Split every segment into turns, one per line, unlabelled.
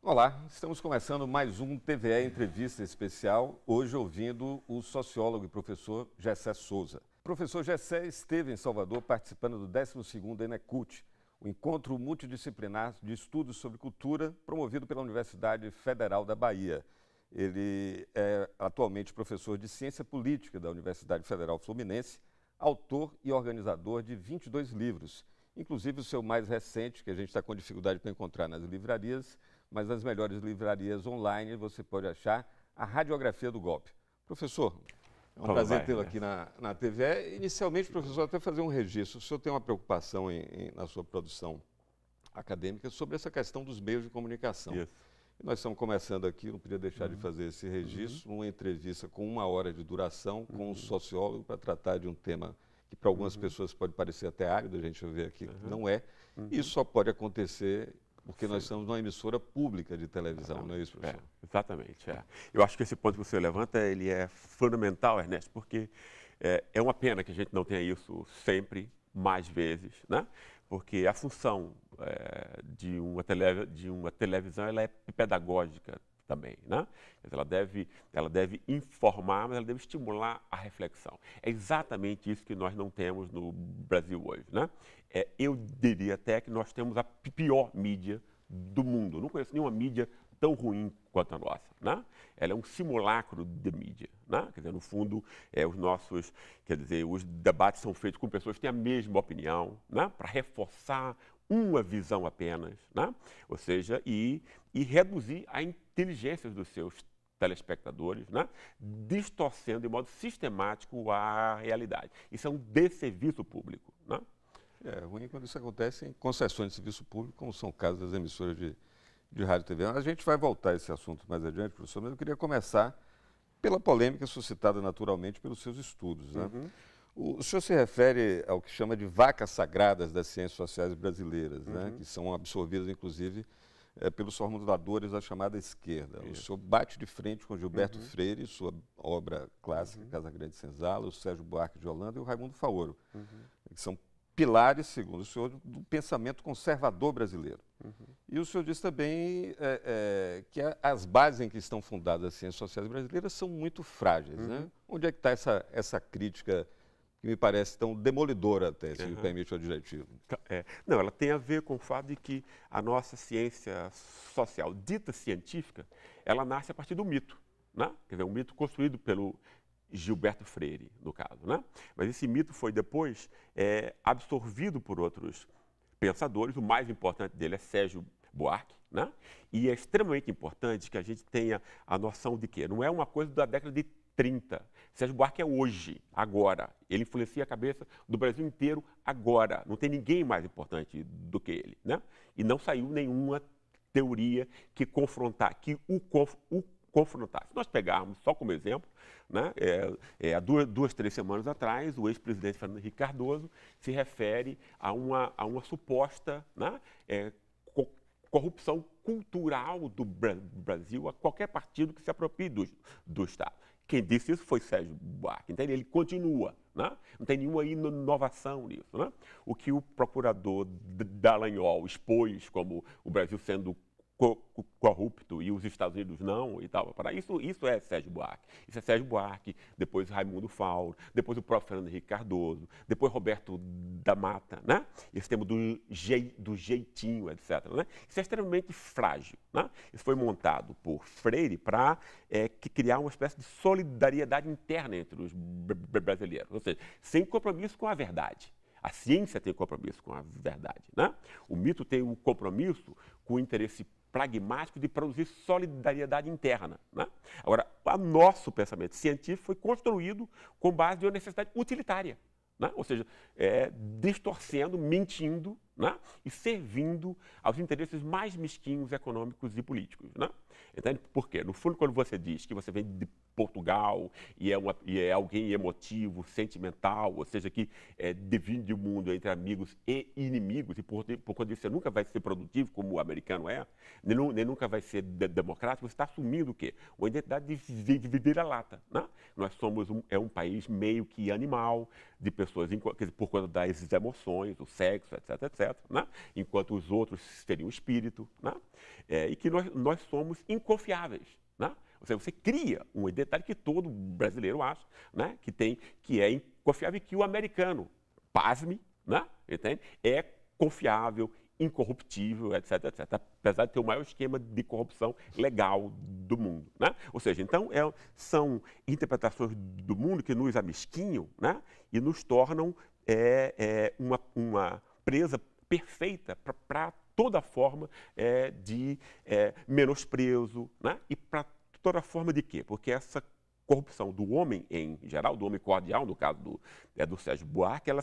Olá, estamos começando mais um TVE Entrevista Especial, hoje ouvindo o sociólogo e professor Gessé Souza. O professor Gessé esteve em Salvador participando do 12º Enecult, o encontro multidisciplinar de estudos sobre cultura promovido pela Universidade Federal da Bahia. Ele é atualmente professor de Ciência Política da Universidade Federal Fluminense, autor e organizador de 22 livros, inclusive o seu mais recente, que a gente está com dificuldade para encontrar nas livrarias, mas nas melhores livrarias online você pode achar A Radiografia do Golpe. Professor, é um prazer tê-lo aqui na TVE. Inicialmente, professor, até fazer um registro. O senhor tem uma preocupação na sua produção acadêmica sobre essa questão dos meios de comunicação.
Isso.
E nós estamos começando aqui, não podia deixar de fazer esse registro, uma entrevista com 1 hora de duração com um sociólogo para tratar de um tema que para algumas pessoas pode parecer até árido, a gente vai ver aqui que não é. Isso só pode acontecer porque nós estamos numa emissora pública de televisão, não é isso, professor?
Exatamente. Eu acho que esse ponto que você levanta, ele é fundamental, Ernesto, porque é uma pena que a gente não tenha isso sempre, mais vezes, né? Porque a função de uma televisão ela é pedagógica também, né? Ela deve informar, mas ela deve estimular a reflexão. É exatamente isso que nós não temos no Brasil hoje, né? Eu diria até que nós temos a pior mídia do mundo. Não conheço nenhuma mídia tão ruim quanto a nossa, né? Ela é um simulacro de mídia, né? Quer dizer, no fundo, os debates são feitos com pessoas que têm a mesma opinião, né? Para reforçar uma visão apenas, né? Ou seja, e reduzir a inteligência dos seus telespectadores, né? Distorcendo de modo sistemático a realidade. Isso é um desserviço público, né?
É ruim quando isso acontece em concessões de serviço público, como são o caso das emissoras de rádio e TV. A gente vai voltar a esse assunto mais adiante, professor, mas eu queria começar pela polêmica suscitada naturalmente pelos seus estudos, né? O senhor se refere ao que chama de vacas sagradas das ciências sociais brasileiras, né? Que são absorvidas, inclusive, pelos formuladores da chamada esquerda. O senhor bate de frente com Gilberto Freire, sua obra clássica, Casa Grande e Senzala, o Sérgio Buarque de Holanda e o Raimundo Faoro, que são pilares, segundo o senhor, do pensamento conservador brasileiro. E o senhor diz também que as bases em que estão fundadas as ciências sociais brasileiras são muito frágeis, né? Onde é que está essa crítica que me parece tão demolidora até, se me permite o adjetivo?
Não, ela tem a ver com o fato de que a nossa ciência social, dita científica, ela nasce a partir do mito, né? Quer dizer, um mito construído pelo Gilberto Freire, no caso, né? Mas esse mito foi depois absorvido por outros pensadores. O mais importante dele é Sérgio Buarque, né? E é extremamente importante que a gente tenha a noção de que não é uma coisa da década de 30. Sérgio Buarque é hoje, agora. Ele influencia a cabeça do Brasil inteiro agora. Não tem ninguém mais importante do que ele, né? E não saiu nenhuma teoria que o confrontasse. Se nós pegarmos só como exemplo, né, há 2, 3 semanas atrás, o ex-presidente Fernando Henrique Cardoso se refere a uma suposta, né, corrupção cultural do Brasil a qualquer partido que se aproprie do Estado. Quem disse isso foi Sérgio Buarque. Então, ele continua, né? Não tem nenhuma inovação nisso, né? O que o procurador Dallagnol expôs como o Brasil sendo corrupto e os Estados Unidos não e tal. Isso é Sérgio Buarque. Isso é Sérgio Buarque, depois Raimundo Fauro, depois o próprio Fernando Henrique Cardoso, depois Roberto da Mata, né? Esse tema do jeitinho, etc. Né? Isso é extremamente frágil, né? Isso foi montado por Freire para criar uma espécie de solidariedade interna entre os brasileiros, ou seja, sem compromisso com a verdade. A ciência tem compromisso com a verdade, né? O mito tem um compromisso com o interesse pragmático de produzir solidariedade interna, né? Agora, o nosso pensamento científico foi construído com base em uma necessidade utilitária, né? Ou seja, distorcendo, mentindo, né? E servindo aos interesses mais mesquinhos econômicos e políticos, né? Entende? Por quê? No fundo, quando você diz que você vem de Portugal e é alguém emotivo, sentimental, ou seja, que divide o mundo entre amigos e inimigos, e por conta disso você nunca vai ser produtivo, como o americano nem nunca vai ser democrático, você está assumindo o quê? Uma identidade de vira-lata, né? Nós somos um país meio que animal, de pessoas, quer dizer, por conta das emoções, o sexo, etc, etc. etc., né? Enquanto os outros seriam o espírito, né? E que nós somos inconfiáveis, né? Ou seja, você cria um detalhe que todo brasileiro acha, né? Que é inconfiável e que o americano, pasme, né? Entende? É confiável, incorruptível, etc, etc. Apesar de ter o maior esquema de corrupção legal do mundo, né? Ou seja, então são interpretações do mundo que nos amesquinham, né? E nos tornam uma presa perfeita para toda forma de menosprezo, né? E para toda forma de quê? Porque essa corrupção do homem em geral, do homem cordial, no caso do Sérgio Buarque, ela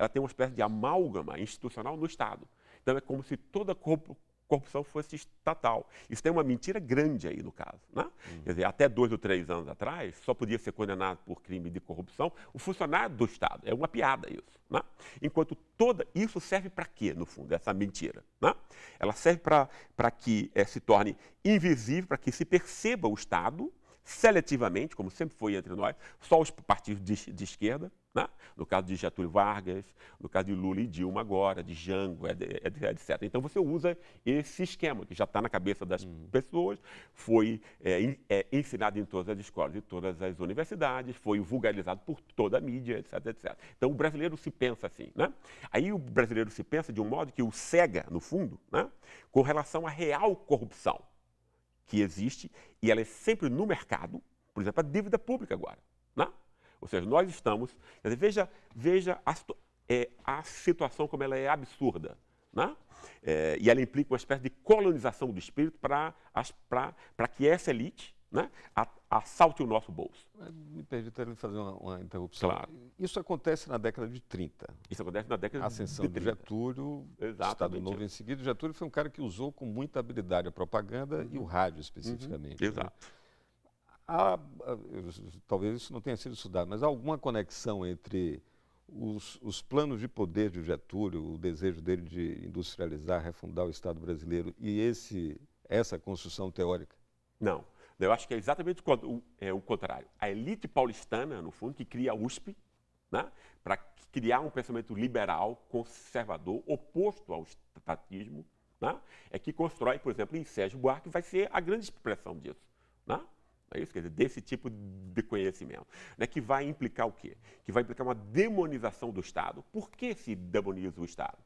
tem uma espécie de amálgama institucional no Estado. Então é como se toda corrupção fosse estatal. Isso tem uma mentira grande aí no caso, né? Quer dizer, até 2 ou 3 anos atrás, só podia ser condenado por crime de corrupção o funcionário do Estado. É uma piada isso, né? Enquanto isso serve para quê, no fundo, essa mentira, né? Ela serve para que se torne invisível, para que se perceba o Estado seletivamente, como sempre foi entre nós, só os partidos de esquerda, né? No caso de Getúlio Vargas, no caso de Lula e Dilma agora, de Jango, etc. Então você usa esse esquema, que já está na cabeça das pessoas, foi ensinado em todas as escolas e todas as universidades, foi vulgarizado por toda a mídia, etc, etc. Então o brasileiro se pensa assim, né? Aí o brasileiro se pensa de um modo que o cega, no fundo, né? Com relação à real corrupção que existe, e ela é sempre no mercado, por exemplo, a dívida pública agora, né? Ou seja, nós estamos... Quer dizer, veja a situação como ela é absurda, né? E ela implica uma espécie de colonização do espírito para que essa elite, né, assalte o nosso bolso.
Me permita fazer uma interrupção.
Claro.
Isso acontece na década de 30.
Isso acontece na década
a ascensão
de 30.
de Getúlio, Estado Novo em seguida. Getúlio foi um cara que usou com muita habilidade a propaganda e o rádio especificamente.
Exato.
Talvez isso não tenha sido estudado, mas há alguma conexão entre os planos de poder de Getúlio, o desejo dele de industrializar, refundar o Estado brasileiro e essa construção teórica?
Não. Eu acho que é exatamente o contrário. A elite paulistana, no fundo, que cria a USP, né, para criar um pensamento liberal, conservador, oposto ao estatismo, né, é que constrói, por exemplo, em Sérgio Buarque, vai ser a grande expressão disso. Né? É isso, quer dizer, desse tipo de conhecimento. Né, que vai implicar o quê? Que vai implicar uma demonização do Estado. Por que se demoniza o Estado?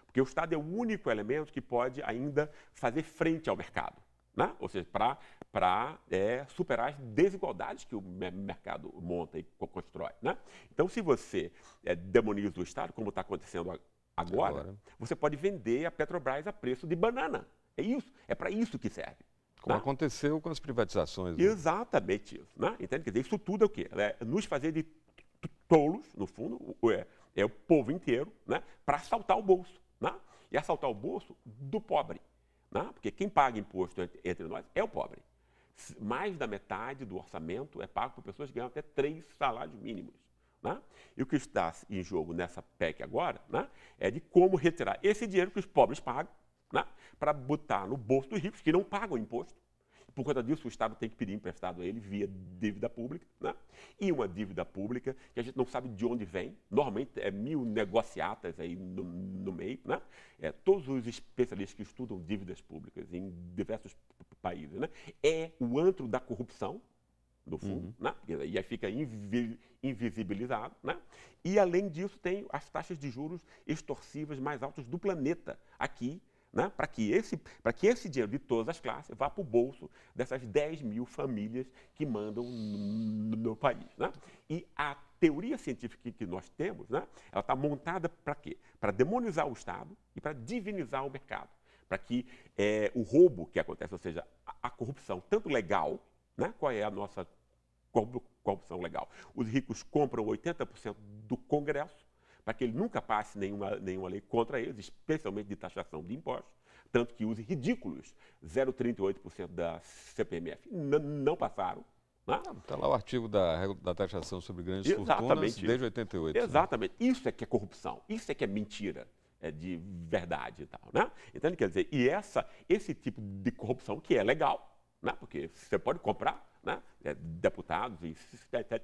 Porque o Estado é o único elemento que pode ainda fazer frente ao mercado. Né? Ou seja, para superar as desigualdades que o mercado monta e constrói. Né? Então, se você demoniza o Estado, como está acontecendo agora, você pode vender a Petrobras a preço de banana. É isso, é para isso que serve.
Como aconteceu com as privatizações.
Né? Exatamente isso. Né? Entende? Quer dizer, isso tudo é o quê? É nos fazer de tolos, no fundo, é o povo inteiro, né? Para assaltar o bolso. Né? E assaltar o bolso do pobre. Não, porque quem paga imposto entre nós é o pobre. Mais da metade do orçamento é pago por pessoas que ganham até 3 salários mínimos. Né? E o que está em jogo nessa PEC agora, né, é de como retirar esse dinheiro que os pobres pagam, né, para botar no bolso dos ricos que não pagam imposto. Por conta disso, o Estado tem que pedir emprestado a ele via dívida pública, né? E uma dívida pública que a gente não sabe de onde vem. Normalmente é 1000 negociatas aí no meio, né? Todos os especialistas que estudam dívidas públicas em diversos países, né? É o antro da corrupção, no fundo, né? E aí fica invisibilizado, né? E além disso tem as taxas de juros extorsivas mais altas do planeta aqui, né, para que esse dinheiro de todas as classes vá para o bolso dessas 10 mil famílias que mandam no país. Né? E a teoria científica que nós temos, né, ela está montada para quê? Para demonizar o Estado e para divinizar o mercado. Para que o roubo que acontece, ou seja, a corrupção, tanto legal, né, qual é a nossa corrupção legal? Os ricos compram 80% do Congresso, para que ele nunca passe nenhuma lei contra eles, especialmente de taxação de impostos, tanto que os ridículos 0,38% da CPMF não passaram.
Está lá o artigo da taxação sobre grandes fortunas desde 88.
Exatamente. Né? Isso é que é corrupção, isso é que é mentira de verdade e tal. Né? Então, quer dizer, e esse tipo de corrupção que é legal, né? Porque você pode comprar, né, deputados e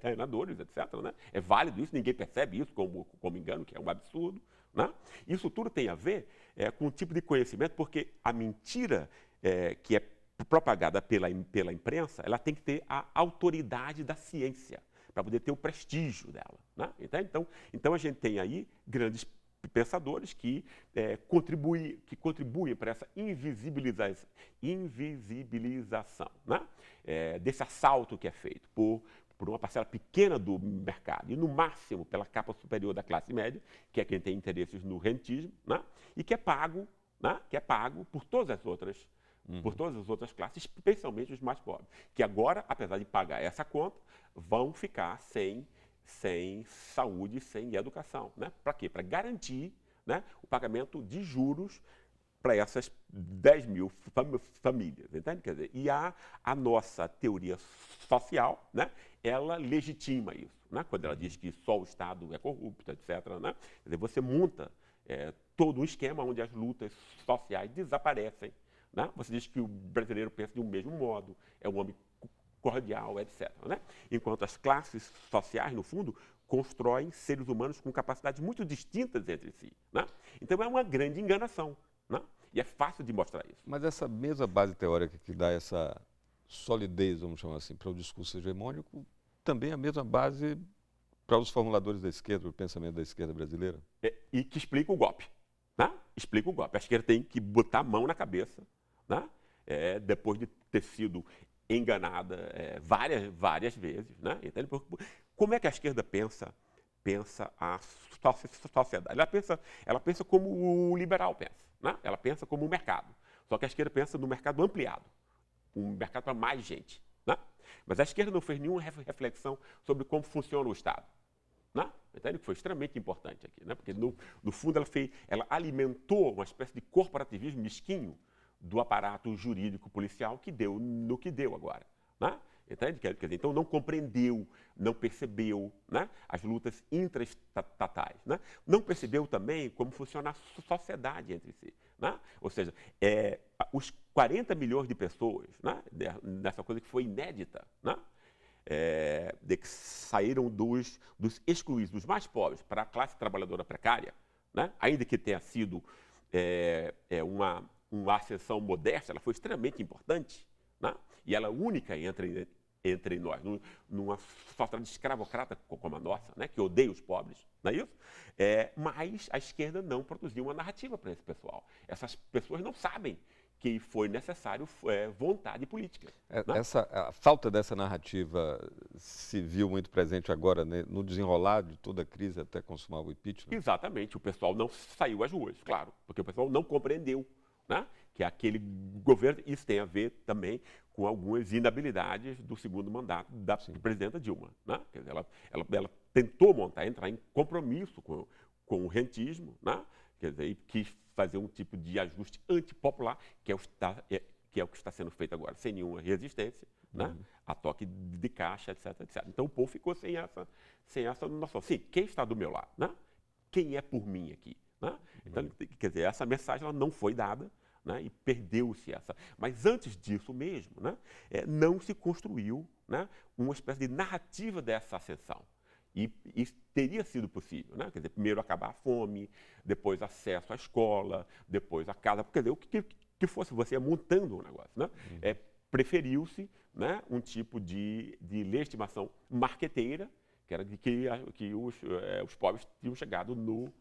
senadores, etc. Né? É válido isso, ninguém percebe isso como engano, que é um absurdo. Né? Isso tudo tem a ver com o tipo de conhecimento, porque a mentira que é propagada pela imprensa, ela tem que ter a autoridade da ciência, para poder ter o prestígio dela. Né? Então, a gente tem aí grandes pensadores que contribuem para essa invisibilização, né? Desse assalto que é feito por uma parcela pequena do mercado, e no máximo pela capa superior da classe média, que é quem tem interesses no rentismo, né? E que é pago, né? Por todas as outras classes, especialmente os mais pobres, que agora, apesar de pagar essa conta, vão ficar sem saúde, sem educação. Né? Para quê? Para garantir, né, o pagamento de juros para essas 10 mil famílias. Entende? Quer dizer, e a nossa teoria social, né, ela legitima isso. Né? Quando ela diz que só o Estado é corrupto, etc. Né? Quer dizer, você monta todo um esquema onde as lutas sociais desaparecem. Né? Você diz que o brasileiro pensa de um mesmo modo, é um homem cordial, etc. Né? Enquanto as classes sociais, no fundo, constroem seres humanos com capacidades muito distintas entre si. Né? Então é uma grande enganação. Né? E é fácil de mostrar isso.
Mas essa mesma base teórica que dá essa solidez, vamos chamar assim, para o discurso hegemônico, também é a mesma base para os formuladores da esquerda, o pensamento da esquerda brasileira?
E que explica o golpe. Né? Explica o golpe. A esquerda tem que botar a mão na cabeça, né? Depois de ter sido enganada várias vezes. Né? Então, como é que a esquerda pensa a sociedade? Ela pensa como o liberal pensa. Né? Ela pensa como o mercado. Só que a esquerda pensa no mercado ampliado, um mercado para mais gente. Né? Mas a esquerda não fez nenhuma reflexão sobre como funciona o Estado. Né? Então, que foi extremamente importante aqui. Né? Porque, no fundo, ela alimentou uma espécie de corporativismo mesquinho do aparato jurídico policial que deu no que deu agora. Né? Entende? Quer dizer, então não compreendeu, não percebeu, né, as lutas intraestatais. Né? Não percebeu também como funciona a sociedade entre si. Né? Ou seja, os 40 milhões de pessoas, né, nessa coisa que foi inédita, né, de que saíram dos excluídos, dos mais pobres, para a classe trabalhadora precária, né, ainda que tenha sido uma ascensão modesta, ela foi extremamente importante, né? E ela é única entre nós, numa sociedade escravocrata como a nossa, né? Que odeia os pobres, não é isso? Mas a esquerda não produziu uma narrativa para esse pessoal. Essas pessoas não sabem que foi necessário vontade política. Né?
A falta dessa narrativa se viu muito presente agora, né, no desenrolar de toda a crise até consumar o impeachment?
Exatamente, o pessoal não saiu às ruas, claro, porque o pessoal não compreendeu. Né? Que aquele governo, isso tem a ver também com algumas inabilidades do segundo mandato da presidenta Dilma. Né? Quer dizer, ela tentou entrar em compromisso com o rentismo, né? Quer dizer, e quis fazer um tipo de ajuste antipopular, que é o que está sendo feito agora, sem nenhuma resistência, né? A toque de caixa, etc, etc. Então o povo ficou sem essa noção. Sim, quem está do meu lado? Né? Quem é por mim aqui? Né? Então, quer dizer, essa mensagem ela não foi dada. Né, e perdeu-se essa. Mas antes disso mesmo, né, não se construiu, né, uma espécie de narrativa dessa ascensão. E teria sido possível. Né? Quer dizer, primeiro acabar a fome, depois acesso à escola, depois a casa. Quer dizer, o que fosse você montando um negócio. Né? Preferiu-se, né, um tipo de legitimação marqueteira, que era de que os pobres tinham chegado no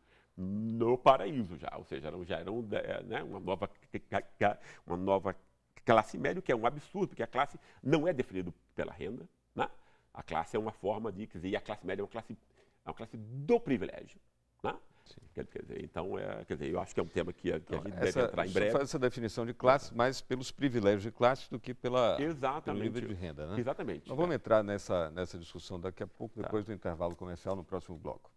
paraíso já, ou seja, já eram né, uma nova classe média, que é um absurdo, porque a classe não é definida pela renda, né? A classe é uma forma de, quer dizer, e a classe média é uma classe do privilégio, né? Quer dizer, então, quer dizer, eu acho que é um tema que a gente deve entrar em breve.
Faz essa definição de classe mais pelos privilégios de classe do que pelo nível de renda, né?
Exatamente.
Nós vamos entrar nessa discussão daqui a pouco, depois do intervalo comercial, no próximo bloco.